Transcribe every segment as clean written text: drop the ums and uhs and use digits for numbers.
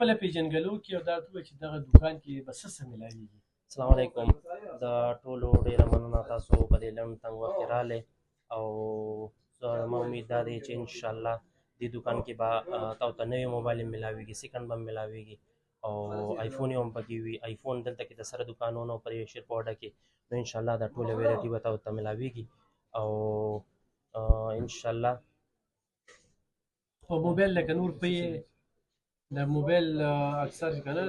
خپله پېژنګلو وکړي او دا ورته ووایي چې دغه دوکان کې به څه میلاویږي. السلام علیکم. د ټولو ډېره مننه تاسو په دې لنډ تنګ وخت کې راغلې او زما امید دا دی چې انشاءالله دې دوکان کې به تاسو ته نوی موبایل هم میلاویږي، سیکنډ به هم میلاویږي او آیفون هم پکې وي. آیفون دلته کې د سره دوکانونو پر یو شیرپوډه کې نو انشاءالله دا ټوله ویرایټي به تاسو ته میلاویږي او انشاءالله خو موبایل لکه نور پې د موبایل اکثر که نه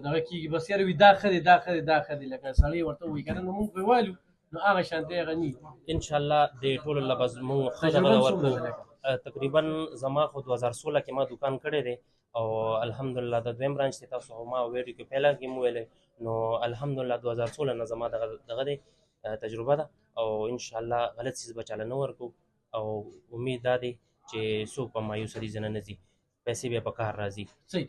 دغه کېږي بس یاره وي دا ښه دی دا ښه دی دا ښه دی لکه سړی ورته ووایي که نه نو موږ پرې والو نو هغه شانتې هغه نه وي. انشاءالله دې ټولو له به موږ ښه دغه ورکړو. تقریبا زما خو 2016 کې ما دوکان کړی دی او الحمدلله د دویم برانچ دی. تاسو ما ویډیو کې پهله کې مو ویلی نو الحمدلله 2016 نه زما دغه دی تجربه ده او انشاءالله غلط څیز به چاله نه ورکو او امید دا دی چې څوک به مایوسه دي ځنه نه ځي، پیسې بیا په کار راځي. صحیح.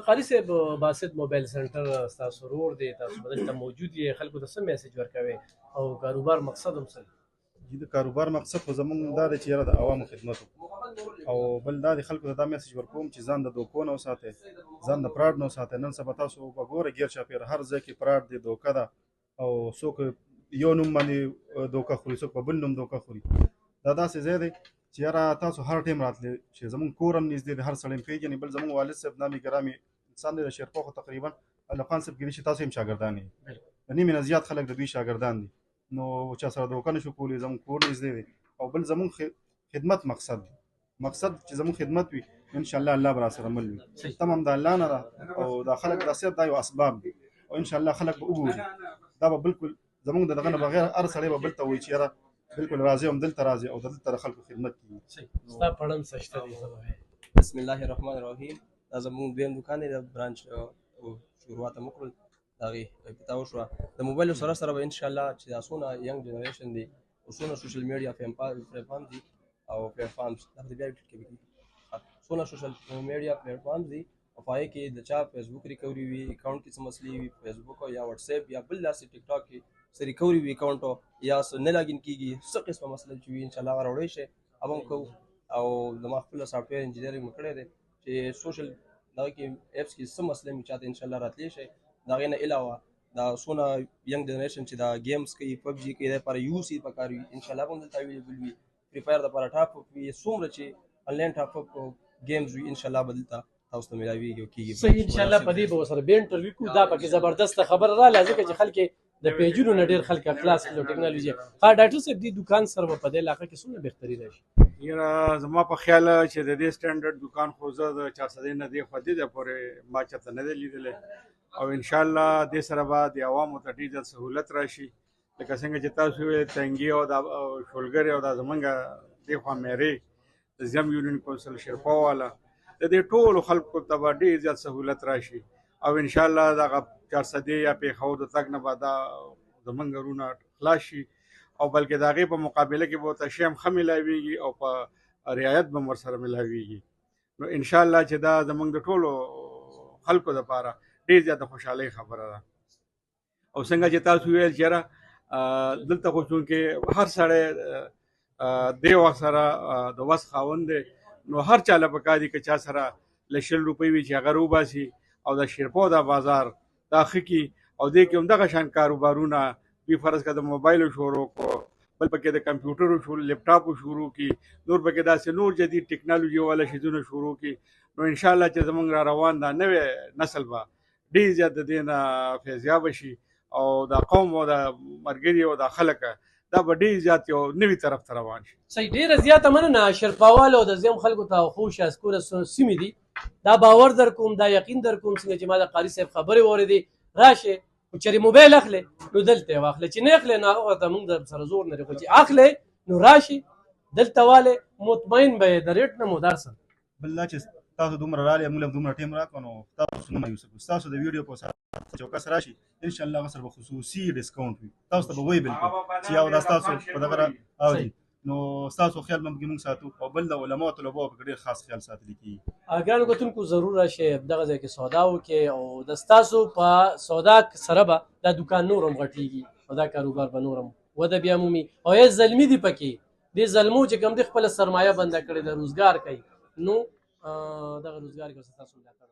قاري صاحب باسط موبایل سنټر ستاسو ورور دی، تاسو به دلته موجود یې، خلکو ته څه میسج ورکوئ او کاروبار مقصد هم څه دی؟ د کاروبار مقصد خو زمونږ دا دی چې یاره د عوامو خدمت او بل دا دی خلکو ته دا میسج ورکوم چې ځان د دوکو نه وساتئ، ځان د فراډ نه وساتئ. نن سبا تاسو به ګوره ګیر چاپېره هر ځای کې فراډ دی، دوکه ده او څوک یو نوم باندې دوکه خوري، څوک په بل نوم دوکه خوري. دا داسې ځای دی چې یاره تاسو هر ټایم راتلی چې زمونږ کور هم نږدې دی، هر سړی م پېژني. بل زمونږ والد صاحب نامي ګرامي انسان دی د شیرپا خو تقریبا الفان صاحب کېدای شي تاسو هم شاګردان یې، د نیمې نه زیات خلک د دوی شاګردان دي نو چا سره دوکه نشو کولی. زمونږ کور نږدې دی او بل زمونږ خدمت مقصد دی، مقصد چې زمونږ خدمت وي انشاءالله الله به راسره مل وي. تم هم د الله نه ده او دا خلک دا صرف دا یو اسباب دي او انشاءالله خلک به وګوري. دا به بالکل زمونږ د دغه نه بغیر هر سړی به بل ته وایي چې یاره بالکل راځي هم دلته راځي او دلته د خلکو خدمت کېږي. ستا پړم څه شته دی؟ بسم الله الرحمن الرحیم. دا زموږ دویم دوکان دی، د برانچ شروعات هم وکړل، د هغې افتتاح وشوه. د موبایلو سره سره به انشاءالله چې دا څونه ینګ جنریشن دی او څونه سوشل میډیا پلیټفارم دي او پلیټفارمز دا بیا ټیټ کې څونه سوشل میډیا پلیټفارمز دي او په هغې کې د چا فیسبوک ریکوري وي، اکاونټ کې څه مسلې وي، فیسبوک یا واټساپ یا بل داسې ټیک ټاک کې څه ریکوري وي اکاونټ یا څه نه لاګین کېږي، څه قسمه مسله چې وي انشاءالله هغه راوړی شي هغه هم کوو. او زما خپله سافټویر انجینرینګ مې کړی دی چې سوشل دغه کې ایپس کې څه مسله مې چاته انشاءالله راتلی شي. د هغې نه علاوه دا څونه ینګ جنریشن چې دا گیمز کوي، پبجي کوي، د لپاره یو سی پکار وي انشاءالله به هم دلته اویلیبل وي. فری فایر دپاره ټاپ اپ وي، څومره چې انلاین ټاپ اپ گیمز وي انشاءالله به دلته تاسو ته میلاویږي او کېږي. صحیح. انشاءالله په دې به ورسره بیا انټرویو کړو. دا پکې زبردسته خبره راغله ځکه چې خلک د پیجونو نه ډېر خلک اخلاص کړي ټکنالوژي. ډاکټر صاحب دې دوکان سره به په دې علاقه کې څومره بهتري راشي؟ یاره زما په خیال چې د دې سټنډرډ دوکان خو زه د 400 نه دې خوا دې ځای پورې ما چېرته نه دی لیدلی او انشاءالله دې سره به د عوامو ته ډېر زیات سهولت راشي. لکه څنګه چې تاسو ویل تنګي او دا شولګرې او دا زمونږ دې خوا میرې د زیم یونین کونسل شیرپا والا د دې ټولو خلکو ته به ډېر زیات سهولت راشي او انشاءالله دغه 400 یا پېښور د تګ نه به دا زمونږ غرونه خلاص شي او بلکې د هغې په مقابله کې به ورته شی هم ښه میلاویږي او په رعایت به هم ورسره میلاویږي. نو انشاءالله چې دا زمونږ د ټولو خلکو دپاره ډېر زیاته خوشحالۍ خبره ده. او څنګه چې تاسو ویل چې یاره دلته خو چونکې هر سړی دې وخت سره د وس خاوند دی نو هر چا له پکار دي که چا سره له 100 روپۍ وي چې هغه روباسي او د شیرپا دا بازار دا ښه کړي او دې کې هم دغه شان کاروبارونه وي. فرض که د موبایلو شروع کړو، بل پکې د کمپیوټرو شروع، لیپټاپو شروع کړي، نور پکې داسې نور جدید ټکنالوژي والا شیزونه شروع کړي نو انشاءالله چې زمونږ را روان دا نوی نسل به ډېر زیات د دې نه فیضیابه شي او دا قوم او دا ملګري او دا خلک دا به ډېر زیات یو نوي طرف ته روان شي. صحیح. ډېره زیاته مننه شیرپاوالو او د زیم خلکو ته خوش اسکوره سیمې دي. دا باور در کوم، دا یقین در کوم څنګه چې ما د قاري صاحب خبرې واورېدې راشئ خو چېرې موبایل اخلې نو دلته یې واخلې، چې نه اخلې نو هغه ته موږ در سره زور نه لري، خو چې اخلې نو راشي دلته والې مطمئن به یې د ریټ نه مو درسم. بل دا چې تاسو دومره راغلئ موږ هم دومره ټایم راکړو نو تاسو نه مایوسه کړو. ستاسو د ویډیو په سره چې یو کس راشي انشاءالله هغه سره به خصوصي ډسکاونټ وي، تاسو ته به وایي بالکل چې یو دا ستاسو په دغه اوري نو ستاسو خیال به موږ ساتو او بل د علماو طلباو په ډېر خاص خیال ساتلی کېږي. ګرانو کتونکو ضرور راشئ دغه ځای کې سودا وکړئ او د ستاسو په سودا سره به دا دوکان نور هم غټېږي او دا کاروبار به نور هم وده بیا مومي. او یا زلمي دي پکې دې زلمو چې کوم دې خپله سرمایه بنده کړې ده روزګار کوي نو دغه روزګار کې ستاسو ملاتړ